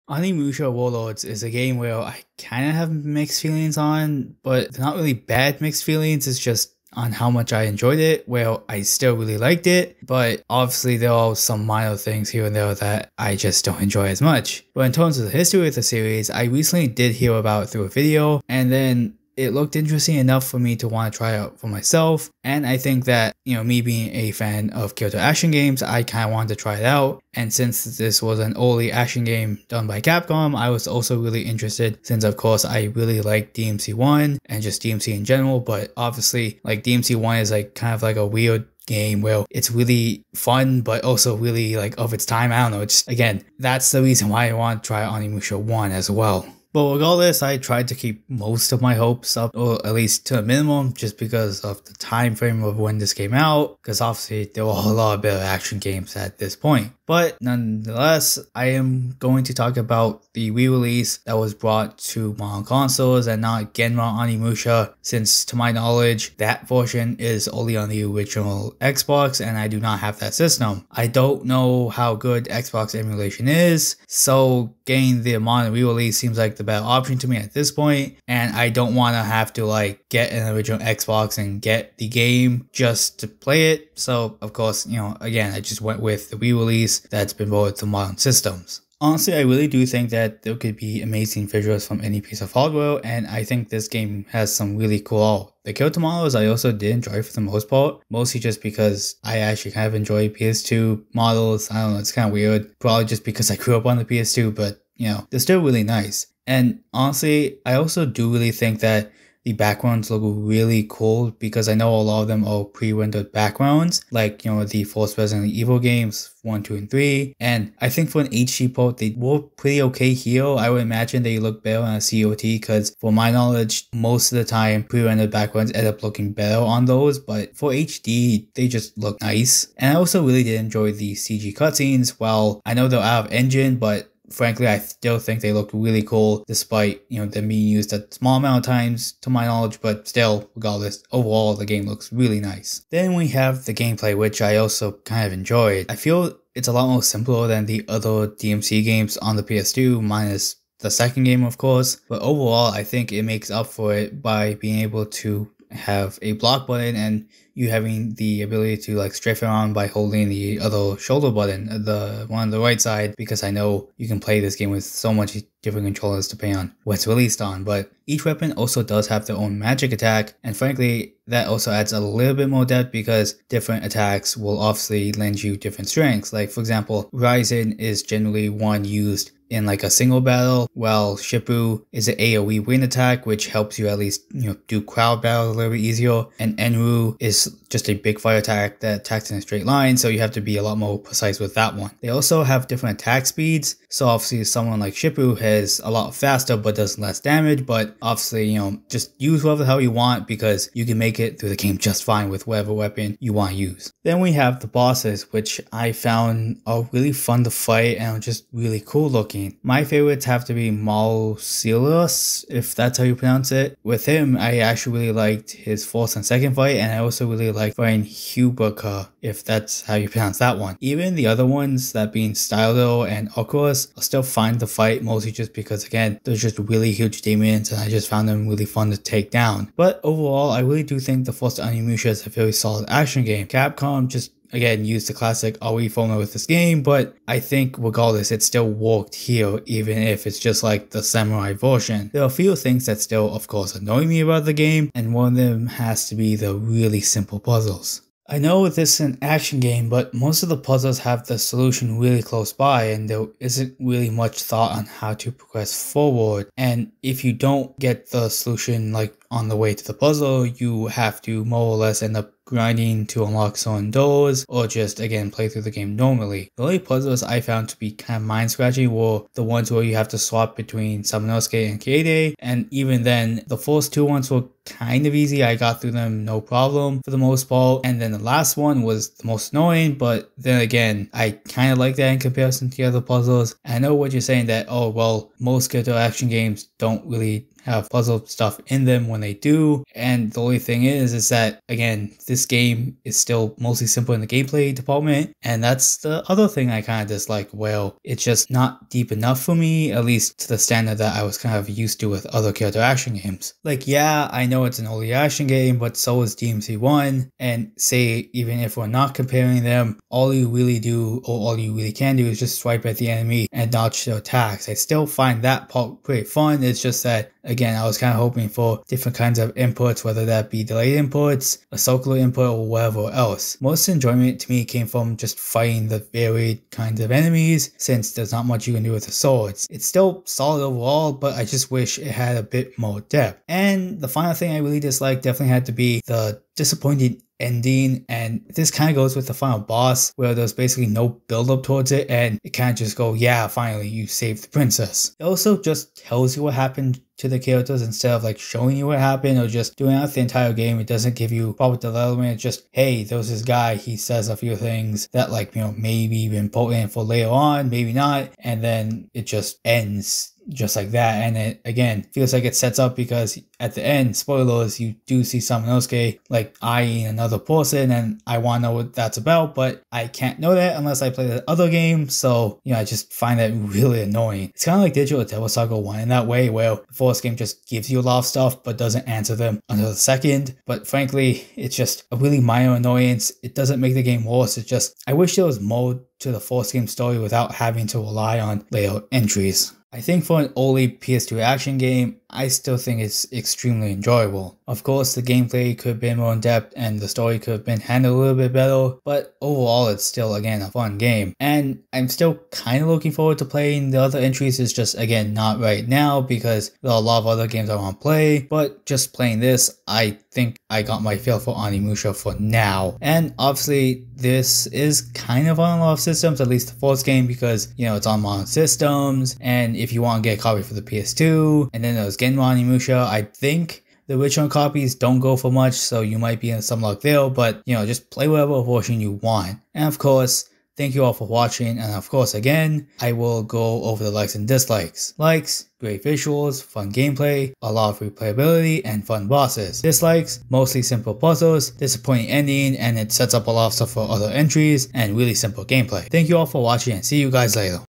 Onimusha Warlords is a game where I kind of have mixed feelings on, but they're not really bad mixed feelings, it's just on how much I enjoyed it. Well, I still really liked it, but obviously there are some minor things here and there that I just don't enjoy as much. But in terms of the history of the series, I recently did hear about it through a video, and then it looked interesting enough for me to want to try out for myself. And I think that, me being a fan of character action games, I kind of wanted to try it out. And since this was an early action game done by Capcom, I was also really interested since of course I really like DMC1 and just DMC in general. But obviously like DMC1 is like kind of like a weird game where it's really fun but also really like of its time. I don't know, just again, that's the reason why I want to try Onimusha 1 as well. But regardless, I tried to keep most of my hopes up, or at least to a minimum, just because of the time frame of when this came out, because obviously there were a lot of better action games at this point. But nonetheless, I am going to talk about the re-release that was brought to modern consoles and not Genma Onimusha, since to my knowledge, that version is only on the original Xbox and I do not have that system. I don't know how good Xbox emulation is, so getting the modern re-release seems like the better option to me at this point, and I don't want to have to like get an original Xbox and get the game just to play it. So of course, again, I just went with the re-release that's been brought to modern systems. Honestly, I really do think that there could be amazing visuals from any piece of hardware, and I think this game has some really cool art. The character models I also did enjoy for the most part, mostly just because I actually kind of enjoy PS2 models. I don't know, it's kind of weird, probably just because I grew up on the PS2, but they're still really nice. And honestly, I also do really think that the backgrounds look really cool because I know a lot of them are pre-rendered backgrounds, like, the first Resident Evil games, 1, 2, and 3. And I think for an HD port, they were pretty okay here. I would imagine they look better on a COT because for my knowledge, most of the time, pre-rendered backgrounds end up looking better on those. But for HD, they just look nice. And I also really did enjoy the CG cutscenes. Well, I know they're out of engine, but frankly, I still think they look really cool despite, them being used a small amount of times to my knowledge, but still, regardless, overall the game looks really nice. Then we have the gameplay, which I also kind of enjoyed. I feel it's a lot more simpler than the other DMC games on the PS2, minus the second game of course, but overall I think it makes up for it by being able to have a block button and you having the ability to like strafe around by holding the other shoulder button, the one on the right side, because I know you can play this game with so much different controllers depending on what it's released on. But each weapon also does have their own magic attack, and frankly that also adds a little bit more depth because different attacks will obviously lend you different strengths. Like for example, Ryzen is generally one used in like a single battle, while Shippu is an AoE wind attack, which helps you at least do crowd battles a little bit easier, and Enru is just a big fire attack that attacks in a straight line, so you have to be a lot more precise with that one. They also have different attack speeds, so obviously someone like Shippu is a lot faster but does less damage, but obviously just use whatever the hell you want because you can make it through the game just fine with whatever weapon you want to use. Then we have the bosses, which I found are really fun to fight and are just really cool looking. My favorites have to be Malcilus, if that's how you pronounce it. With him, I actually really liked his first and second fight, and I also really like fighting Hubaka, if that's how you pronounce that one. Even the other ones, that being Stylo and Oculus, are still fine to fight, mostly just because again, they're just really huge demons and I just found them really fun to take down. But overall, I really do think the first Onimusha is a very solid action game. Capcom just again used the classic RE formula with this game, but I think regardless it still worked here even if it's just like the samurai version. There are a few things that still of course annoy me about the game, and one of them has to be the really simple puzzles. I know this is an action game, but most of the puzzles have the solution really close by and there isn't really much thought on how to progress forward, and if you don't get the solution like on the way to the puzzle, you have to more or less end up grinding to unlock certain doors or just again play through the game normally. The only puzzles I found to be kind of mind scratching were the ones where you have to swap between Samanosuke and Kaede, and even then the first two ones were kind of easy. I got through them no problem for the most part. And then the last one was the most annoying, but then again, I kind of like that in comparison to the other puzzles. I know what you're saying that, oh, well, most character action games don't really have puzzle stuff in them when they do, and the only thing is that again, this game is still mostly simple in the gameplay department, and that's the other thing I kind of dislike. Well, it's just not deep enough for me, at least to the standard that I was kind of used to with other character action games. Like, yeah, I know it's an early action game, but so is DMC1, and say even if we're not comparing them, all you really do, or all you really can do, is just swipe at the enemy and dodge their attacks. I still find that part pretty fun. It's just that again, I was kind of hoping for different kinds of inputs, whether that be delayed inputs, a circular input, or whatever else. Most enjoyment to me came from just fighting the varied kinds of enemies, since there's not much you can do with the swords. It's still solid overall, but I just wish it had a bit more depth. And the final thing I really disliked definitely had to be the disappointing ending, and this kind of goes with the final boss, where there's basically no build up towards it, and it kind of just go, yeah, finally you saved the princess. It also just tells you what happened to the characters instead of like showing you what happened or just doing out the entire game. It doesn't give you proper development. It's just, hey, there was this guy, he says a few things that, like, you know, maybe be important for later on, maybe not, and then it just ends just like that. And it again feels like it sets up, because at the end, spoilers, you do see Inosuke like eyeing another person, and I want to know what that's about, but I can't know that unless I play the other game. So, you know, I just find that really annoying. It's kind of like Digital Devil Saga 1 in that way, where the first game just gives you a lot of stuff but doesn't answer them until the second. But frankly, it's just a really minor annoyance. It doesn't make the game worse. It's just, I wish there was more to the first game story without having to rely on later entries. I think for an early PS2 action game, I still think it's extremely enjoyable. Of course, the gameplay could have been more in depth and the story could have been handled a little bit better, but overall it's still, again, a fun game. And I'm still kind of looking forward to playing the other entries. It's just, again, not right now because there are a lot of other games I want to play, but just playing this, I think I got my feel for Onimusha for now. And obviously, this is kind of on a lot of systems, at least the first game, because, you know, it's on modern systems, and if you want to get a copy for the PS2, and then there's Genma Onimusha, I think the original copies don't go for much, so you might be in some luck there, but, you know, just play whatever version you want. And of course, thank you all for watching, and of course, again, I will go over the likes and dislikes. Likes, great visuals, fun gameplay, a lot of replayability, and fun bosses. Dislikes, mostly simple puzzles, disappointing ending, and it sets up a lot of stuff for other entries, and really simple gameplay. Thank you all for watching, and see you guys later.